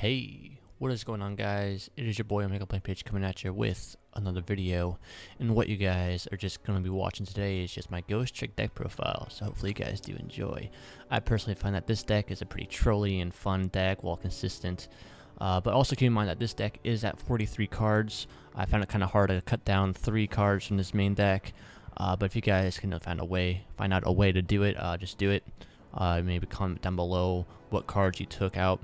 Hey, what is going on, guys? It is your boy BlankPage coming at you with another video, and what you guys are just going to be watching today is just my Ghostrick deck profile, so hopefully you guys do enjoy. I personally find that this deck is a pretty trolly and fun deck while consistent, but also keep in mind that this deck is at 43 cards. I found it kind of hard to cut down 3 cards from this main deck, but if you guys can find out a way to do it, just do it. Maybe comment down below what cards you took out.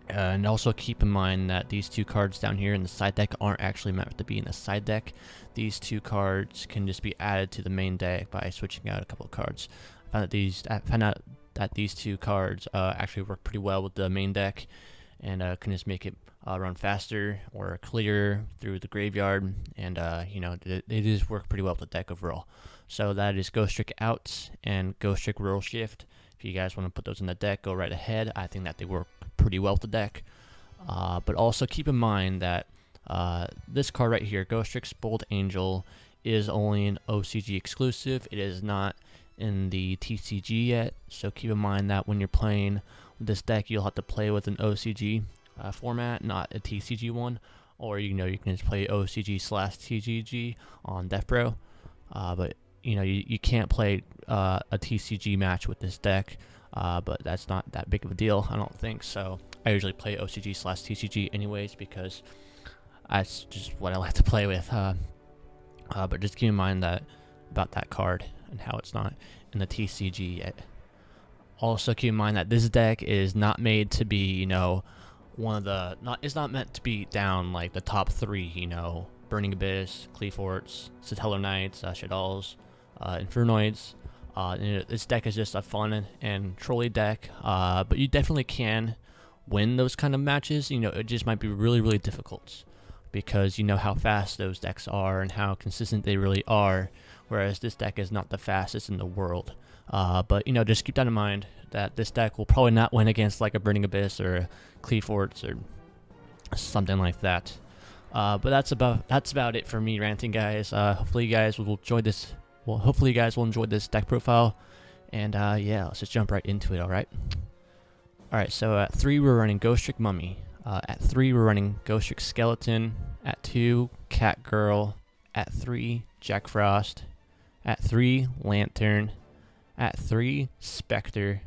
And also keep in mind that these 2 cards down here in the side deck aren't actually meant to be in the side deck. These 2 cards can just be added to the main deck by switching out a couple of cards. I found out that these 2 cards actually work pretty well with the main deck, and can just make it run faster or clearer through the graveyard, and they just work pretty well with the deck overall. So that is Ghostrick out and Ghostrick Rural Shift. If you guys want to put those in the deck, go right ahead. I think that they work pretty well with the deck. But also keep in mind that this card right here, Ghostrick's Bold Angel, is only an OCG exclusive. It is not in the TCG yet. So keep in mind that when you're playing this deck, you'll have to play with an OCG format, not a TCG one. Or you can just play OCG/TCG on Death Pro. But you can't play a TCG match with this deck, but that's not that big of a deal, I don't think. So I usually play OCG/TCG anyways, because that's just what I like to play with. But just keep in mind about that card and how it's not in the TCG yet. Also keep in mind that this deck is not made to be, it's not meant to be down like the top 3, Burning Abyss, Cleaforts, Satellar Knights, Shaddolls, Infernoids. This deck is just a fun and trolly deck, but you definitely can win those kind of matches. It just might be really, really difficult, because you know how fast those decks are and how consistent they really are, whereas this deck is not the fastest in the world. But just keep that in mind, that this deck will probably not win against like a Burning Abyss or a Cleaforts or something like that. But that's about it for me ranting, guys. Hopefully you guys will enjoy this. Well, hopefully you guys will enjoy this deck profile, and yeah, let's just jump right into it. All right. So at 3 we're running Ghostrick Mummy. At 3 we're running Ghostrick Skeleton. At 2 Cat Girl. At 3 Jack Frost. At 3 Lantern. At 3 Spectre.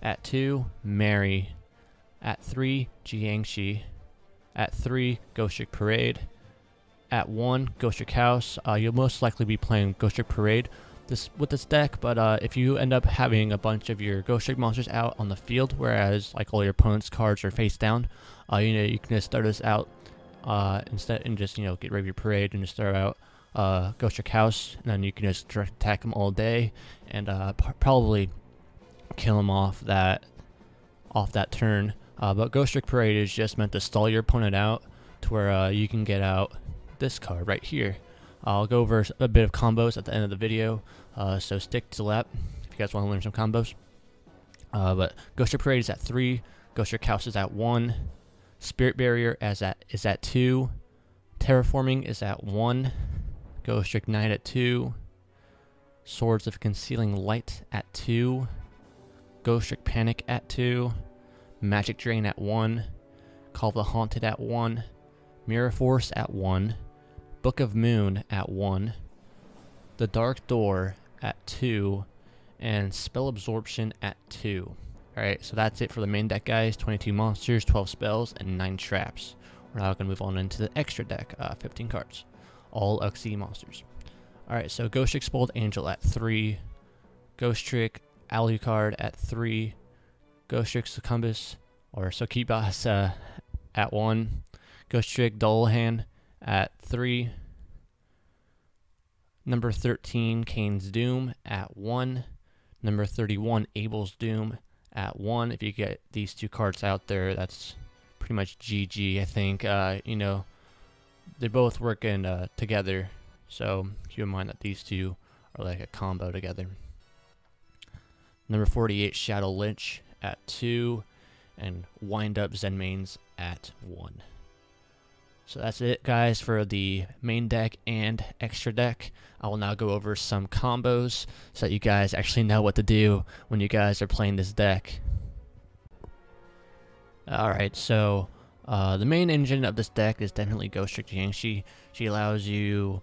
At 2 Mary. At 3 Jiangshi. At 3 Ghostrick Parade. At 1 Ghostrick House. You'll most likely be playing Ghostrick Parade with this deck, but if you end up having a bunch of your Ghostrick monsters out on the field, whereas like all your opponent's cards are face down, you can just start this out instead, and just get rid of your Parade and just start out Ghostrick House, and then you can just direct attack them all day and probably kill them off that turn. But Ghostrick Parade is just meant to stall your opponent out to where you can get out this card right here. I'll go over a bit of combos at the end of the video, so stick to that if you guys want to learn some combos. But Ghostrick Parade is at 3, Ghostrick House is at 1, Spirit Barrier is at 2, Terraforming is at 1, Ghostrick Knight at 2, Swords of Concealing Light at 2, Ghostrick Panic at 2, Magic Drain at 1, Call of the Haunted at 1, Mirror Force at 1, Book of Moon at 1, The Dark Door at 2, and Spell Absorption at 2. Alright, so that's it for the main deck, guys. 22 monsters, 12 spells, and 9 traps. We're now going to move on into the extra deck, 15 cards. All Uxie monsters. Alright, so Ghostrick's Bold Angel at 3, Ghostrick Alucard at 3, Ghostrick Succumbus, or Sokibas at 1, Ghostrick Dullahan at 3, number 13 Kane's Doom at 1, number 31 Abel's Doom at 1. If you get these 2 cards out there, that's pretty much GG, I think. They're both working together, so keep in mind that these 2 are like a combo together. Number 48 Shadow Lynch at 2, and Wind Up Zenmaines at 1. So that's it, guys, for the main deck and extra deck. I will now go over some combos so that you guys actually know what to do when you guys are playing this deck. Alright, so the main engine of this deck is definitely Ghostrick Jiangshi. She allows you,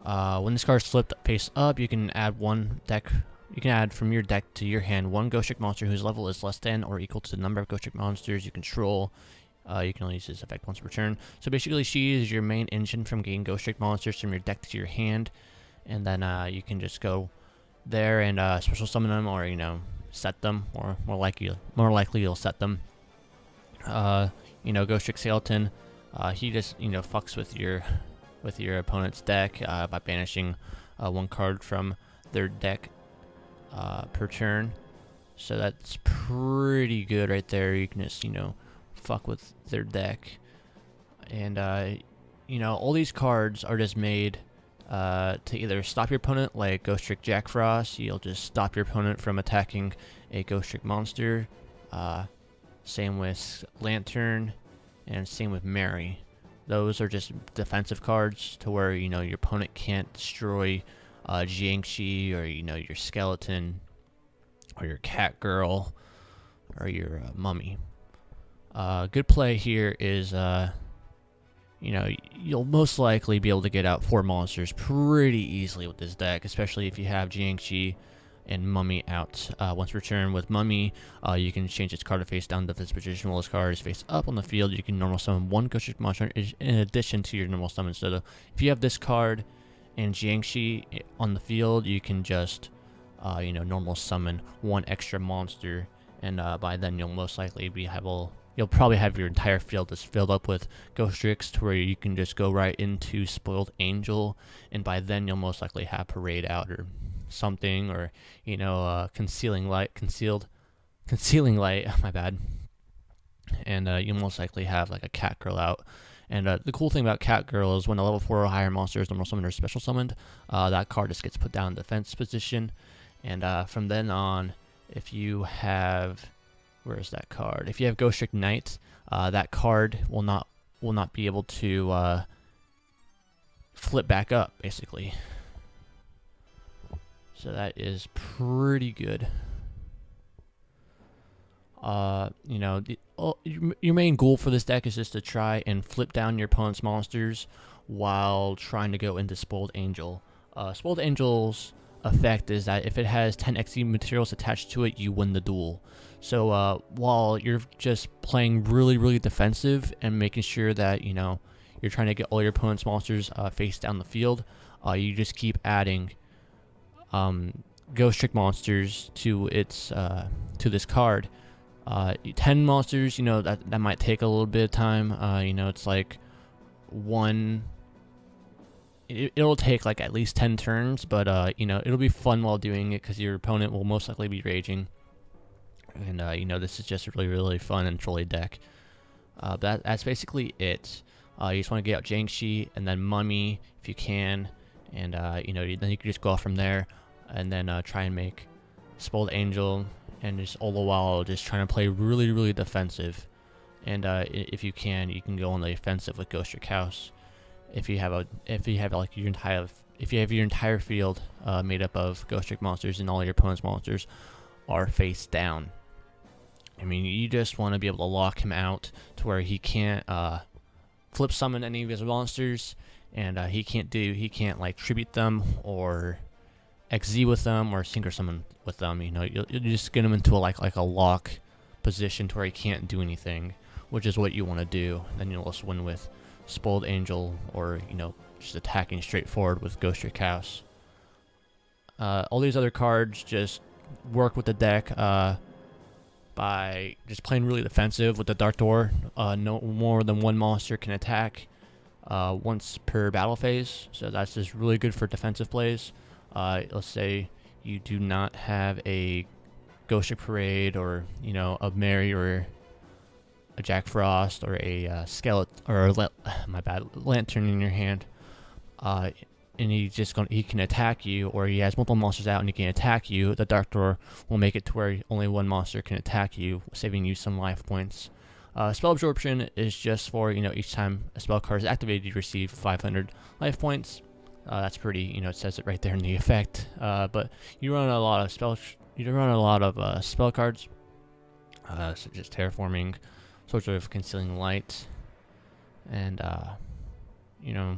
when this card is flipped face up, you can add you can add from your deck to your hand one Ghostrick monster whose level is less than or equal to the number of Ghostrick monsters you control. You can only use this effect once per turn. So basically, she is your main engine from getting Ghostrick monsters from your deck to your hand, and then you can just go there and special summon them, or set them, or more likely you'll set them. Ghostrick Skeleton, he just fucks with your opponent's deck by banishing one card from their deck per turn. So that's pretty good right there. You can just fuck with their deck, and all these cards are just made to either stop your opponent, like Ghostrick Jack Frost. You'll just stop your opponent from attacking a Ghostrick monster. Same with Lantern, and same with Mary. Those are just defensive cards to where your opponent can't destroy Jiangshi, or your Skeleton, or your Cat Girl, or your Mummy. Good play here is you'll most likely be able to get out 4 monsters pretty easily with this deck, especially if you have Jiangshi and Mummy out once per turn. With Mummy, you can change its card to face down to this position while its card is face up on the field. You can normal summon one Ghostrick monster in addition to your normal summon. So if you have this card and Jiangshi on the field, you can just normal summon one extra monster, and by then you'll most likely you'll probably have your entire field just filled up with Ghostricks, to where you can just go right into Spoiled Angel, and by then you'll most likely have Parade out or something, or Concealing Light, my bad. And you'll most likely have like a Cat Girl out. And the cool thing about Cat Girl is when a level 4 or higher monster is normal summoned or special summoned, that card just gets put down in defense position. And from then on, if you have, where's that card? If you have Ghostrick Knight, that card will not be able to flip back up, basically. So that is pretty good. Your main goal for this deck is just to try and flip down your opponent's monsters while trying to go into Spoiled Angel. Spoiled Angel's effect is that if it has 10 XE materials attached to it, you win the duel. So while you're just playing really defensive and making sure that you're trying to get all your opponent's monsters face down the field, you just keep adding Ghostrick monsters to this card. 10 monsters, that might take a little bit of time. It's like it'll take like at least 10 turns, but it'll be fun while doing it because your opponent will most likely be raging. And this is just a really fun and trolly deck. That's basically it. You just want to get out Jiangshi and then Mummy if you can, and then you can just go off from there, and then try and make Spoiled Angel, and just all the while just trying to play really defensive. And if you can go on the offensive with Ghostrick House. If you have your entire field made up of Ghostrick monsters and all your opponent's monsters are face down. I mean, you just want to be able to lock him out to where he can't flip summon any of his monsters, and he can't like tribute them or XZ with them or synchro summon with them. You'll just get him into like a lock position to where he can't do anything, which is what you want to do. Then you'll just win with Spoiled Angel, or just attacking straight forward with Ghostrick House. All these other cards just work with the deck by just playing really defensive with the Dark Door. No more than one monster can attack once per battle phase, so that's just really good for defensive plays. Let's say you do not have a Ghostrick Parade, or a Mary, or a Jack Frost, or a Skeleton, or Lantern in your hand, and he can attack you, or he has multiple monsters out and he can attack you. The Dark Door will make it to where only one monster can attack you, saving you some life points. Spell Absorption is just for each time a spell card is activated, you receive 500 life points. That's pretty, it says it right there in the effect. But you run a lot of spell cards, such as Terraforming, sort of concealing light. And you know,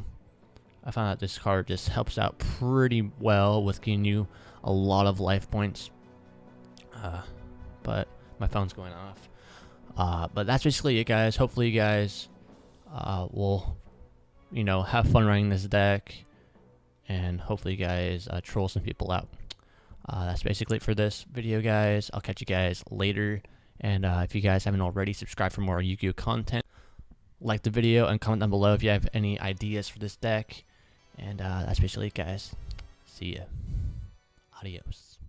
I found that this card just helps out pretty well with getting you a lot of life points. But my phone's going off. But that's basically it, guys. Hopefully you guys will, you know, have fun running this deck, and hopefully you guys troll some people out. That's basically it for this video, guys. I'll catch you guys later. And if you guys haven't already, subscribe for more Yu-Gi-Oh content. Like the video and comment down below if you have any ideas for this deck. And that's basically it, guys. See ya. Adios.